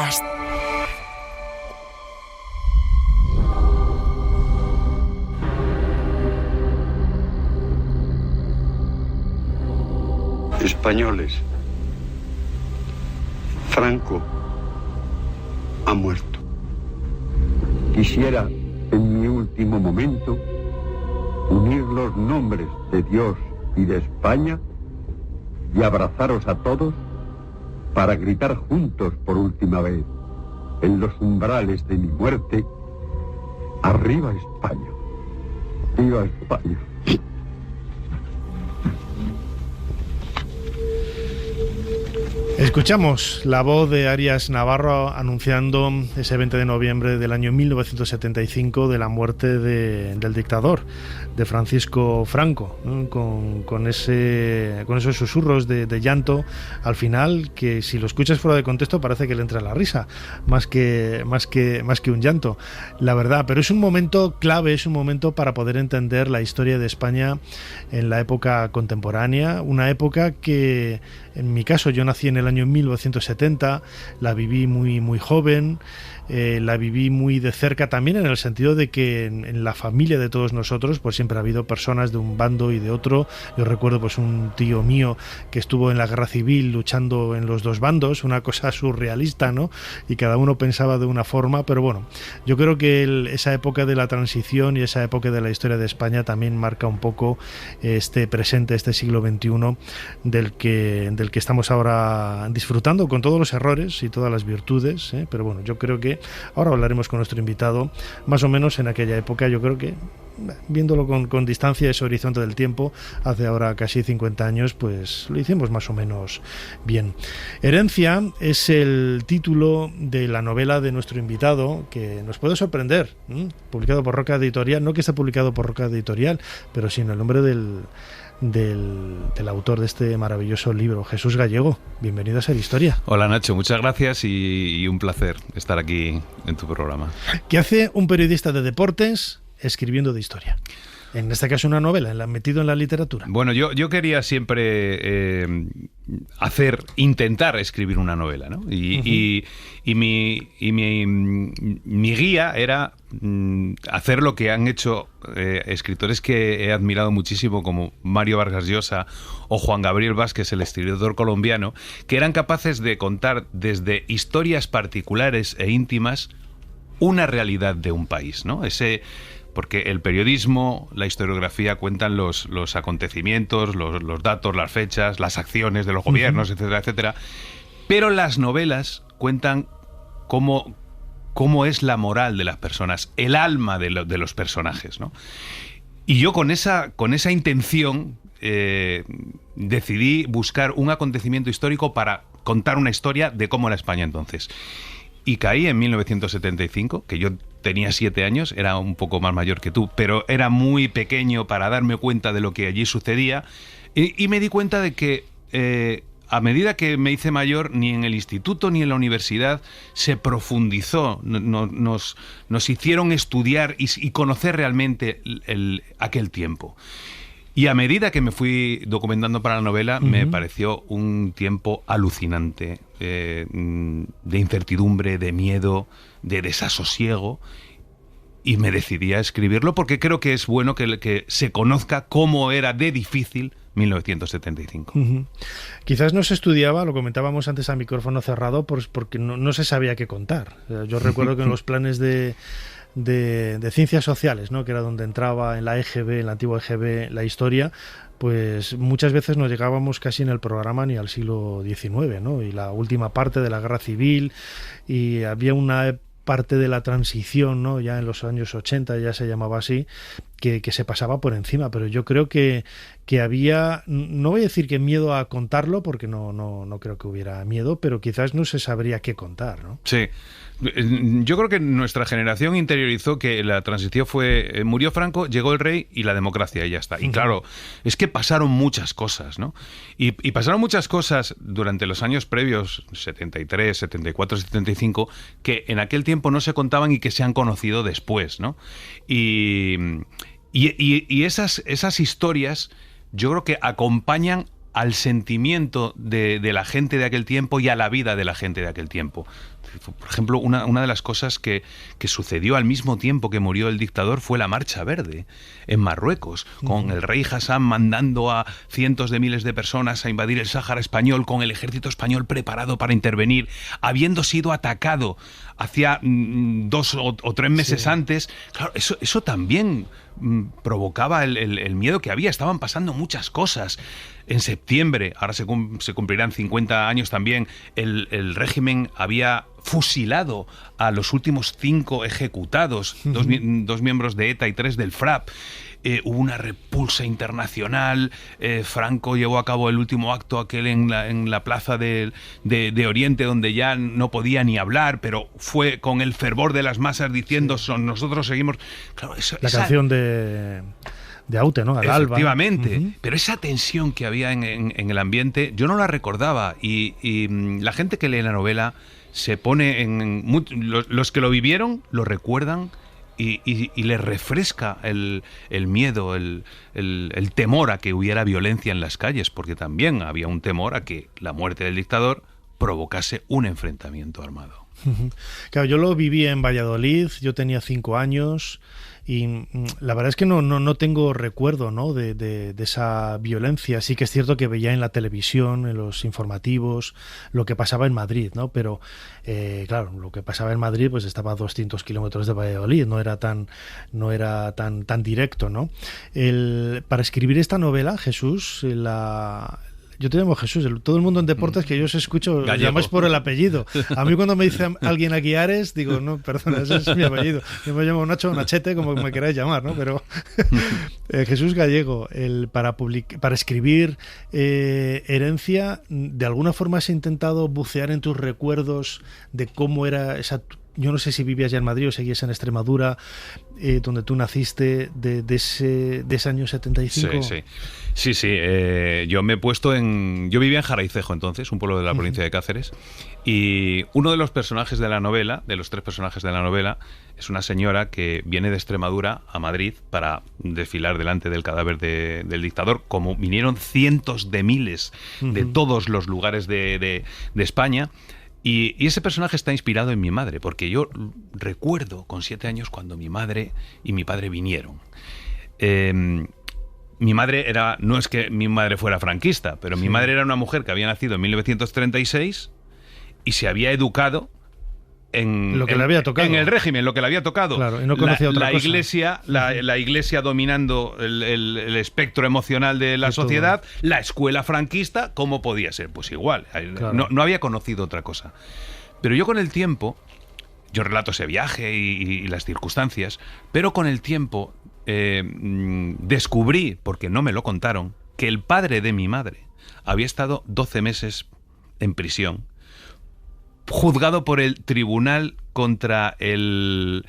Podcast. Españoles, Franco ha muerto. Quisiera, en mi último momento, unir los nombres de Dios y de España y abrazaros a todos para gritar juntos por última vez, en los umbrales de mi muerte: ¡arriba España! ¡Viva España! Escuchamos la voz de Arias Navarro anunciando ese 20 de noviembre del año 1975 de la muerte del dictador, de Francisco Franco, ¿no? con esos susurros de llanto al final, que si lo escuchas fuera de contexto parece que le entra la risa, más que un llanto, la verdad. Pero es un momento clave, es un momento para poder entender la historia de España en la época contemporánea, una época que, en mi caso, yo nací en el año 1970, la viví muy, muy joven, la viví muy de cerca también, en el sentido de que en la familia de todos nosotros pues siempre ha habido personas de un bando y de otro. Yo recuerdo pues un tío mío que estuvo en la guerra civil luchando en los dos bandos, una cosa surrealista, ¿no? Y cada uno pensaba de una forma, pero bueno, yo creo que esa época de la transición y esa época de la historia de España también marca un poco este presente, este siglo XXI del que estamos ahora disfrutando, con todos los errores y todas las virtudes, pero bueno, yo creo que ahora hablaremos con nuestro invitado más o menos en aquella época. Yo creo que, viéndolo con distancia, ese horizonte del tiempo, hace ahora casi 50 años, pues lo hicimos más o menos bien. Herencia es el título de la novela de nuestro invitado, que nos puede sorprender, publicado por Roca Editorial, no que esté publicado por Roca Editorial, pero sí en el nombre del autor de este maravilloso libro, Jesús Gallego. Bienvenido a Ser Historia. Hola Nacho, muchas gracias y un placer estar aquí en tu programa. ¿Qué hace un periodista de deportes escribiendo de historia? En este caso una novela, metido en la literatura. Bueno, yo quería siempre intentar escribir una novela, ¿no? Y mi guía era hacer lo que han hecho escritores que he admirado muchísimo, como Mario Vargas Llosa o Juan Gabriel Vázquez, el escritor colombiano, que eran capaces de contar desde historias particulares e íntimas una realidad de un país, ¿no? Porque el periodismo, la historiografía cuentan los acontecimientos, los datos, las fechas, las acciones de los gobiernos, etcétera, etcétera. Pero las novelas cuentan cómo es la moral de las personas, el alma de los personajes, ¿no? Y yo con esa intención decidí buscar un acontecimiento histórico para contar una historia de cómo era España entonces. Y caí en 1975, que yo tenía 7 años, era un poco más mayor que tú, pero era muy pequeño para darme cuenta de lo que allí sucedía, y me di cuenta de que a medida que me hice mayor, ni en el instituto ni en la universidad se profundizó, nos hicieron estudiar y conocer realmente aquel tiempo. Y a medida que me fui documentando para la novela, me pareció un tiempo alucinante, de incertidumbre, de miedo, de desasosiego, y me decidí a escribirlo porque creo que es bueno que se conozca cómo era de difícil 1975. Quizás no se estudiaba, lo comentábamos antes a micrófono cerrado, porque no se sabía qué contar. Yo recuerdo que en los planes de ciencias sociales, ¿no?, que era donde entraba en la EGB, en la antigua EGB, la historia, pues muchas veces no llegábamos casi en el programa ni al siglo XIX, ¿no? Y la última parte de la guerra civil, y había una parte de la transición, ¿no?, ya en los años 80, ya se llamaba así, que se pasaba por encima, pero yo creo que había, no voy a decir que miedo a contarlo, porque no creo que hubiera miedo, pero quizás no se sabría qué contar, ¿no? Sí. Yo creo que nuestra generación interiorizó que la transición fue, murió Franco, llegó el rey y la democracia, y ya está. Y claro, es que pasaron muchas cosas, ¿no? Y pasaron muchas cosas durante los años previos, 73, 74, 75, que en aquel tiempo no se contaban y que se han conocido después, ¿no? Y esas historias yo creo que acompañan al sentimiento de la gente de aquel tiempo y a la vida de la gente de aquel tiempo. Por ejemplo, una de las cosas que sucedió al mismo tiempo que murió el dictador fue la Marcha Verde en Marruecos, con el rey Hassan mandando a cientos de miles de personas a invadir el Sáhara español, con el ejército español preparado para intervenir, habiendo sido atacado hacía 2 o 3 meses antes. Claro, eso también provocaba el miedo que había. Estaban pasando muchas cosas. En septiembre, ahora se cumplirán 50 años también, el régimen había fusilado a los últimos 5 ejecutados, 2 miembros de ETA y 3 del FRAP. Hubo una repulsa internacional. Franco llevó a cabo el último acto aquel en la plaza de Oriente, donde ya no podía ni hablar, pero fue con el fervor de las masas diciendo nosotros seguimos. Claro, la canción de Aute, ¿no? Al alba. Efectivamente. Pero esa tensión que había en el ambiente, yo no la recordaba. Y la gente que lee la novela se pone los que lo vivieron lo recuerdan y les refresca el miedo, el temor a que hubiera violencia en las calles, porque también había un temor a que la muerte del dictador provocase un enfrentamiento armado. Claro, yo lo viví en Valladolid, yo tenía 5 años y la verdad es que no tengo recuerdo, ¿no? de esa violencia. Sí que es cierto que veía en la televisión, en los informativos, lo que pasaba en Madrid, ¿no? Pero claro, lo que pasaba en Madrid pues estaba a 200 kilómetros de Valladolid, no era tan directo, ¿no? Para escribir esta novela, Jesús, yo te llamo Jesús, todo el mundo en deportes que yo os escucho llamáis por el apellido. A mí cuando me dice alguien aquí Ares, digo, no, perdona, ese es mi apellido. Yo me llamo Nacho o Nachete, como me queráis llamar, ¿no? Pero Jesús Gallego, para escribir Herencia, ¿de alguna forma has intentado bucear en tus recuerdos de cómo era esa... Yo no sé si vivías ya en Madrid o seguías en Extremadura, donde tú naciste, de ese año 75. Sí. Yo me he puesto Yo vivía en Jaraicejo entonces, un pueblo de la provincia de Cáceres, y uno de los personajes de la novela, de los 3 personajes de la novela, es una señora que viene de Extremadura a Madrid para desfilar delante del cadáver del dictador, como vinieron cientos de miles de todos los lugares de España. Y ese personaje está inspirado en mi madre, porque yo recuerdo con 7 años cuando mi madre y mi padre vinieron. Mi madre no es que mi madre fuera franquista, pero mi madre era una mujer que había nacido en 1936 y se había educado en lo que le había tocado, en el régimen, lo que le había tocado. Claro, y no conocía otra cosa. La iglesia dominando el espectro emocional de la sociedad, la escuela franquista, ¿cómo podía ser? Pues igual, claro. No había conocido otra cosa. Pero yo con el tiempo, yo relato ese viaje y las circunstancias, pero con el tiempo descubrí, porque no me lo contaron, que el padre de mi madre había estado 12 meses en prisión, juzgado por el Tribunal contra el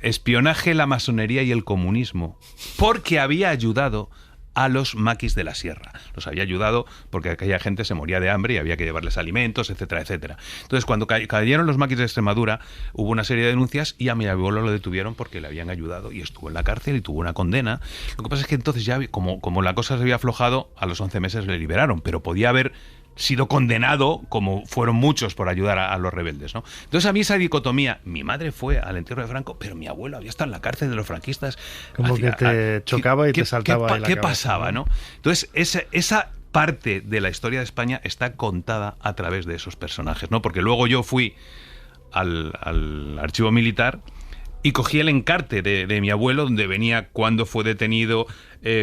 espionaje, la masonería y el comunismo, porque había ayudado a los maquis de la sierra. Los había ayudado porque aquella gente se moría de hambre y había que llevarles alimentos, etcétera, etcétera. Entonces, cuando cayeron los maquis de Extremadura, hubo una serie de denuncias y a mi abuelo lo detuvieron porque le habían ayudado y estuvo en la cárcel y tuvo una condena. Lo que pasa es que entonces ya, como la cosa se había aflojado, a los 11 meses le liberaron, pero podía haber sido condenado, como fueron muchos, por ayudar a los rebeldes, ¿no? Entonces a mí esa dicotomía, mi madre fue al entierro de Franco, pero mi abuelo había estado en la cárcel de los franquistas. Como que te chocaba y te saltaba. ¿Qué pasaba, no? Entonces esa parte de la historia de España está contada a través de esos personajes, ¿no? Porque luego yo fui al archivo militar y cogí el encarte de mi abuelo, donde venía cuándo fue detenido,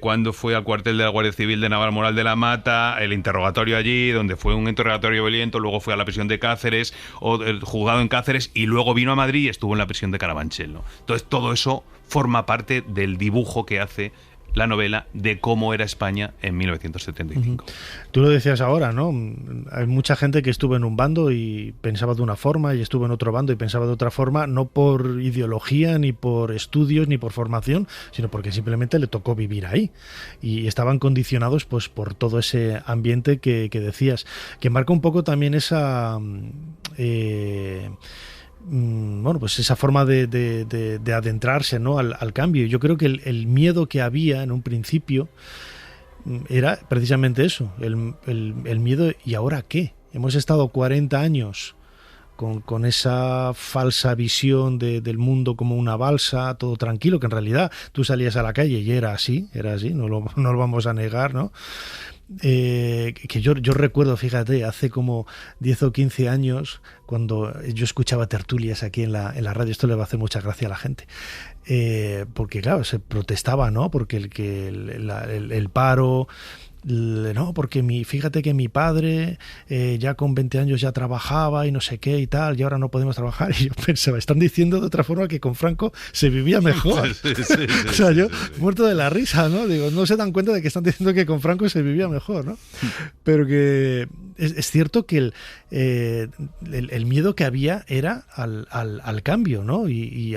cuándo fue al cuartel de la Guardia Civil de Navalmoral de la Mata, el interrogatorio allí, donde fue un interrogatorio violento, luego fue a la prisión de Cáceres, o el juzgado en Cáceres, y luego vino a Madrid y estuvo en la prisión de Carabanchel, ¿no? Entonces todo eso forma parte del dibujo que hace la novela de cómo era España en 1975. Tú lo decías ahora, ¿no? Hay mucha gente que estuvo en un bando y pensaba de una forma y estuvo en otro bando y pensaba de otra forma, no por ideología, ni por estudios, ni por formación, sino porque simplemente le tocó vivir ahí y estaban condicionados pues por todo ese ambiente que decías, que marca un poco también esa... pues esa forma de adentrarse, ¿no? al cambio. Yo creo que el miedo que había en un principio era precisamente eso, el miedo. ¿Y ahora qué? Hemos estado 40 años con esa falsa visión del mundo como una balsa, todo tranquilo, que en realidad tú salías a la calle y era así, no lo vamos a negar, ¿no? Que yo recuerdo, fíjate, hace como 10 o 15 años, cuando yo escuchaba tertulias aquí en la radio, esto le va a hacer mucha gracia a la gente, porque claro, se protestaba, ¿no? Porque el paro... No, porque fíjate que mi padre ya con 20 años ya trabajaba y no sé qué y tal, y ahora no podemos trabajar. Y yo pensaba, están diciendo de otra forma que con Franco se vivía mejor. O sea, yo muerto de la risa, ¿no? Digo, no se dan cuenta de que están diciendo que con Franco se vivía mejor, ¿no? Pero que es cierto que el miedo que había era al cambio, ¿no? Y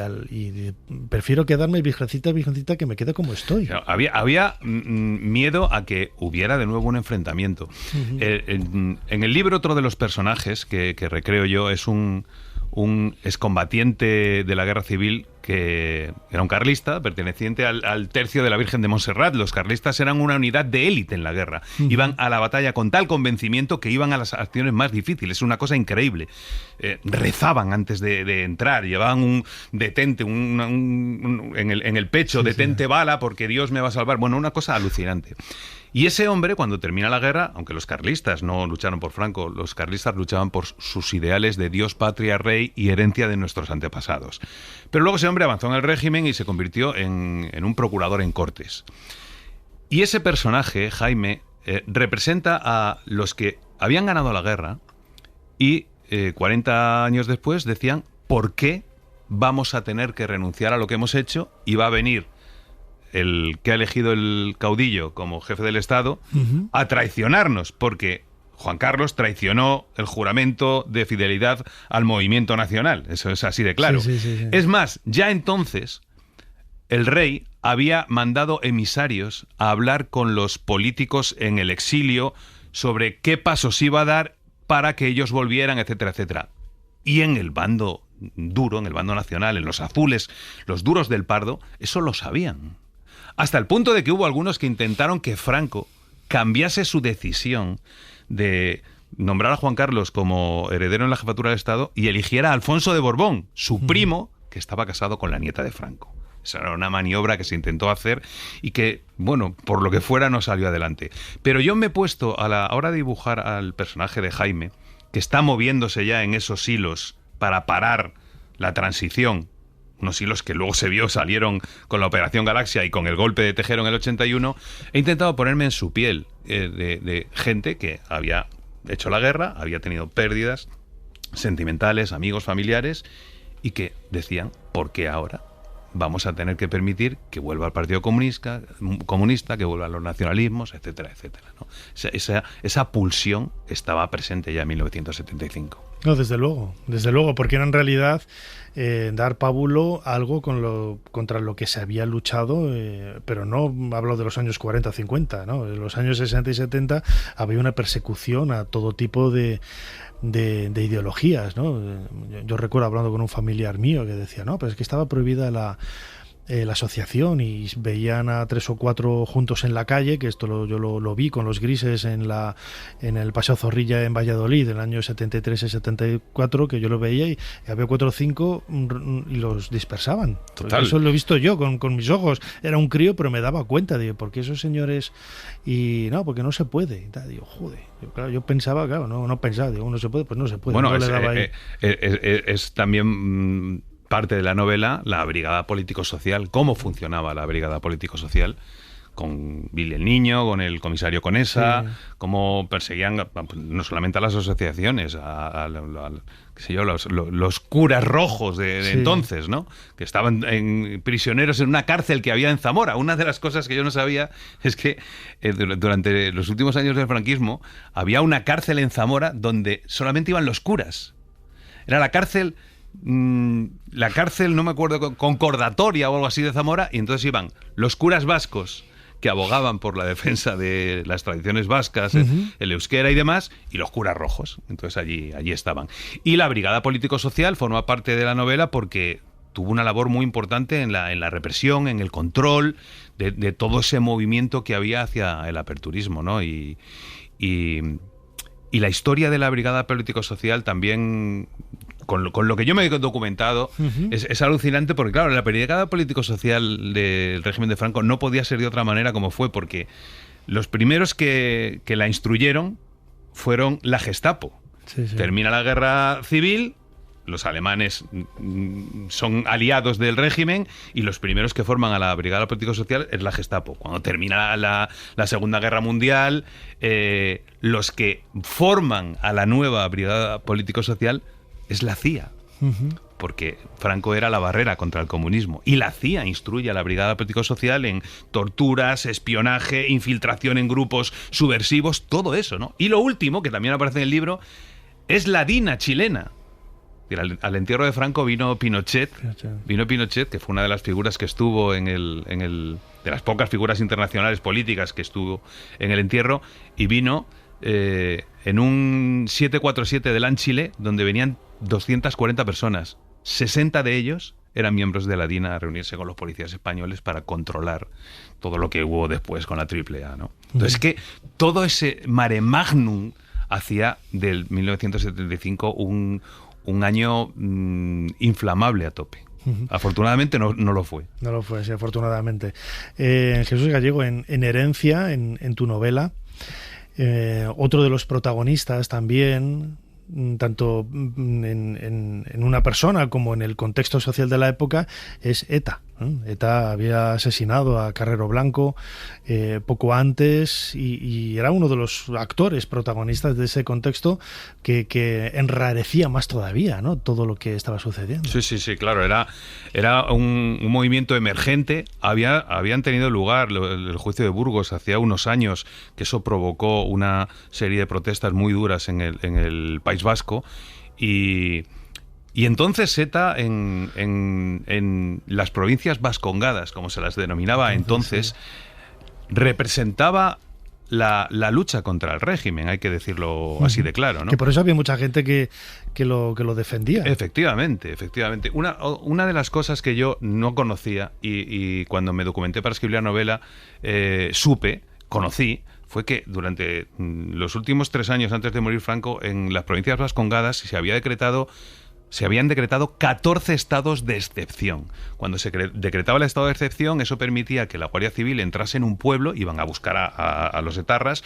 prefiero quedarme virgencita que me quede como estoy. Claro, había miedo a que hubiera de nuevo un enfrentamiento. Uh-huh. En el libro, otro de los personajes que recreo yo es un excombatiente de la guerra civil que era un carlista perteneciente al tercio de la Virgen de Montserrat. Los carlistas eran una unidad de élite en la guerra. Uh-huh. Iban a la batalla con tal convencimiento que iban a las acciones más difíciles. Una cosa increíble. Rezaban antes de entrar, llevaban un detente en el pecho, sí, detente, sí, bala, porque Dios me va a salvar. Bueno, una cosa alucinante. Y ese hombre, cuando termina la guerra, aunque los carlistas no lucharon por Franco, los carlistas luchaban por sus ideales de Dios, patria, rey y herencia de nuestros antepasados. Pero luego ese hombre avanzó en el régimen y se convirtió en un procurador en Cortes. Y ese personaje, Jaime, representa a los que habían ganado la guerra y 40 años después decían, ¿por qué vamos a tener que renunciar a lo que hemos hecho? Y va a venir el que ha elegido el caudillo como jefe del Estado, uh-huh, a traicionarnos, porque Juan Carlos traicionó el juramento de fidelidad al movimiento nacional. Eso es así de claro. Sí. Es más, ya entonces el rey había mandado emisarios a hablar con los políticos en el exilio sobre qué pasos iba a dar para que ellos volvieran, etcétera, etcétera. Y en el bando duro, en el bando nacional, en los azules, los duros del Pardo, eso lo sabían. Hasta el punto de que hubo algunos que intentaron que Franco cambiase su decisión de nombrar a Juan Carlos como heredero en la jefatura del Estado y eligiera a Alfonso de Borbón, su primo, que estaba casado con la nieta de Franco. Esa era una maniobra que se intentó hacer y que, bueno, por lo que fuera no salió adelante. Pero yo me he puesto, a la hora de dibujar al personaje de Jaime, que está moviéndose ya en esos hilos para parar la transición, unos hilos que luego se vio salieron con la Operación Galaxia y con el golpe de Tejero en el 81, he intentado ponerme en su piel de gente que había hecho la guerra, había tenido pérdidas sentimentales, amigos, familiares, y que decían, ¿por qué ahora vamos a tener que permitir que vuelva el Partido Comunista, que vuelvan los nacionalismos, etcétera, etcétera, ¿no? Esa pulsión estaba presente ya en 1975. No, desde luego, porque era en realidad dar pábulo a algo contra lo que se había luchado, pero no hablo de los años 40 o 50, ¿no? En los años 60 y 70 había una persecución a todo tipo de ideologías, ¿no? Yo recuerdo hablando con un familiar mío que decía, no, pero es que estaba prohibida la asociación y veían a 3 o 4 juntos en la calle, que esto yo lo vi con los grises en el Paseo Zorrilla en Valladolid en el año 73 y 74, que yo lo veía y había 4 o 5 y los dispersaban. Total. Eso lo he visto yo con mis ojos. Era un crío, pero me daba cuenta, digo, ¿por qué esos señores? Y no, porque no se puede. Digo, joder. Yo pensaba, claro, no pensaba, digo, no se puede, pues no se puede. Bueno, no es también parte de la novela la brigada político-social, cómo funcionaba la brigada político-social, con Billy el Niño, con el comisario Conesa, sí, cómo perseguían no solamente a las asociaciones, qué sé yo, los curas rojos de sí, entonces, ¿no? Que estaban prisioneros en una cárcel que había en Zamora. Una de las cosas que yo no sabía es que durante los últimos años del franquismo había una cárcel en Zamora donde solamente iban los curas. Era la cárcel, no me acuerdo, concordatoria o algo así de Zamora, y entonces iban los curas vascos que abogaban por la defensa de las tradiciones vascas, uh-huh, el euskera y demás, y los curas rojos. Entonces allí estaban. Y la brigada político-social forma parte de la novela porque tuvo una labor muy importante en la represión, en el control de todo ese movimiento que había hacia el aperturismo, ¿no? Y la historia de la Brigada Político-Social también, con lo que yo me he documentado, es alucinante, porque claro, la Brigada Político-Social del régimen de Franco no podía ser de otra manera como fue, porque los primeros que la instruyeron fueron la Gestapo. Sí. Termina la guerra civil, los alemanes son aliados del régimen y los primeros que forman a la Brigada Político-Social es la Gestapo. Cuando termina la Segunda Guerra Mundial, los que forman a la nueva Brigada Político-Social es la CIA. Porque Franco era la barrera contra el comunismo. Y la CIA instruye a la Brigada Político-Social en torturas, espionaje, infiltración en grupos subversivos, todo eso, ¿no? Y lo último, que también aparece en el libro, es la DINA chilena. Al entierro de Franco vino Pinochet, que fue una de las figuras que estuvo de las pocas figuras internacionales políticas que estuvo en el entierro, y vino en un 747 de LAN Chile, donde venían 240 personas. 60 de ellos eran miembros de la DINA a reunirse con los policías españoles para controlar todo lo que hubo después con la AAA, ¿no? Entonces, que todo ese mare magnum hacía del 1975 un año inflamable a tope. Afortunadamente no lo fue. No lo fue, sí, afortunadamente. Jesús Gallego, en Herencia, en tu novela, otro de los protagonistas también, tanto en una persona como en el contexto social de la época, es ETA. ETA había asesinado a Carrero Blanco poco antes y era uno de los actores protagonistas de ese contexto que enrarecía más todavía, ¿no?, todo lo que estaba sucediendo. Sí, claro, era un movimiento emergente. Habían tenido lugar el juicio de Burgos hace unos años, que eso provocó una serie de protestas muy duras en el País Vasco, y entonces ETA en las provincias vascongadas, como se las denominaba entonces, representaba la lucha contra el régimen, hay que decirlo así de claro, ¿no? Que por eso había mucha gente que lo defendía. Efectivamente. Una de las cosas que yo no conocía y cuando me documenté para escribir la novela conocí, fue que durante los últimos 3 años antes de morir Franco, en las provincias vascongadas se habían decretado 14 estados de excepción. Cuando se decretaba el estado de excepción, eso permitía que la Guardia Civil entrase en un pueblo, iban a buscar a los etarras,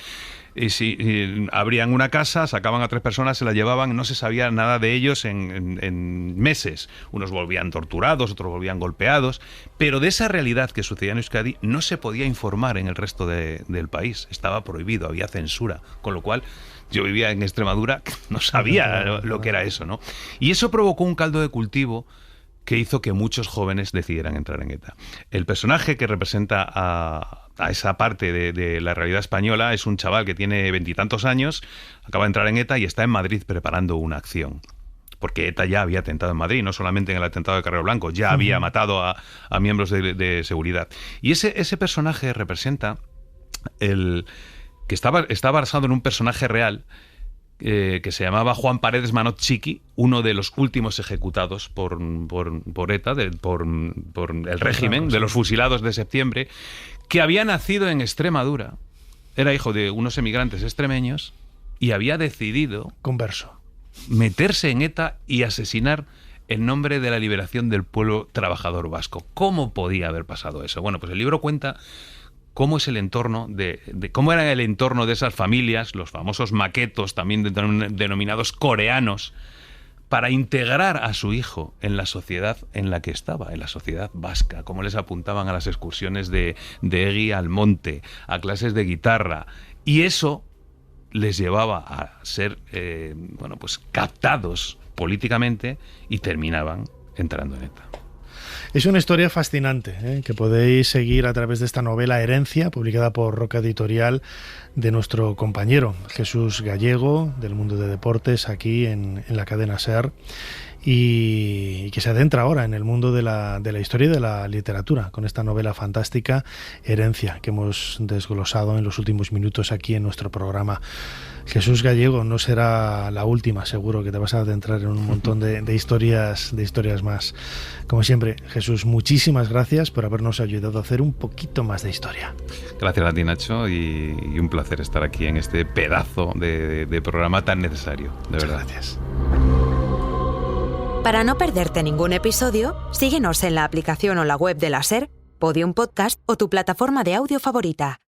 y si abrían una casa, sacaban a 3 personas, se las llevaban, no se sabía nada de ellos en meses. Unos volvían torturados, otros volvían golpeados, pero de esa realidad que sucedía en Euskadi no se podía informar en el resto del país. Estaba prohibido, había censura, con lo cual yo vivía en Extremadura, no sabía lo que era eso, ¿no? Y eso provocó un caldo de cultivo que hizo que muchos jóvenes decidieran entrar en ETA. El personaje que representa a esa parte de la realidad española es un chaval que tiene 20 y tantos años, acaba de entrar en ETA y está en Madrid preparando una acción. Porque ETA ya había atentado en Madrid, no solamente en el atentado de Carrero Blanco, ya había matado a miembros de seguridad. Y ese personaje representa que está basado en un personaje real que se llamaba Juan Paredes Manot Chiqui, uno de los últimos ejecutados por ETA, por el régimen, de los fusilados de septiembre, que había nacido en Extremadura, era hijo de unos emigrantes extremeños y había decidido meterse en ETA y asesinar en nombre de la liberación del pueblo trabajador vasco. ¿Cómo podía haber pasado eso? Bueno, pues el libro cuenta cómo es el entorno cómo era el entorno de esas familias, los famosos maquetos, también denominados coreanos, para integrar a su hijo en la sociedad en la que estaba, en la sociedad vasca, cómo les apuntaban a las excursiones de Egui al monte, a clases de guitarra, y eso les llevaba a ser pues captados políticamente y terminaban entrando en ETA. Es una historia fascinante, que podéis seguir a través de esta novela Herencia, publicada por Roca Editorial, de nuestro compañero Jesús Gallego, del Mundo de Deportes, aquí en la cadena SER, y que se adentra ahora en el mundo de la historia y de la literatura, con esta novela fantástica Herencia, que hemos desglosado en los últimos minutos aquí en nuestro programa. Jesús Gallego, no será la última, seguro que te vas a adentrar en un montón de historias más. Como siempre, Jesús, muchísimas gracias por habernos ayudado a hacer un poquito más de historia. Gracias a ti, Nacho, y un placer estar aquí en este pedazo de programa tan necesario, de verdad. Gracias. Para no perderte ningún episodio, síguenos en la aplicación o la web de la SER, Podium Podcast o tu plataforma de audio favorita.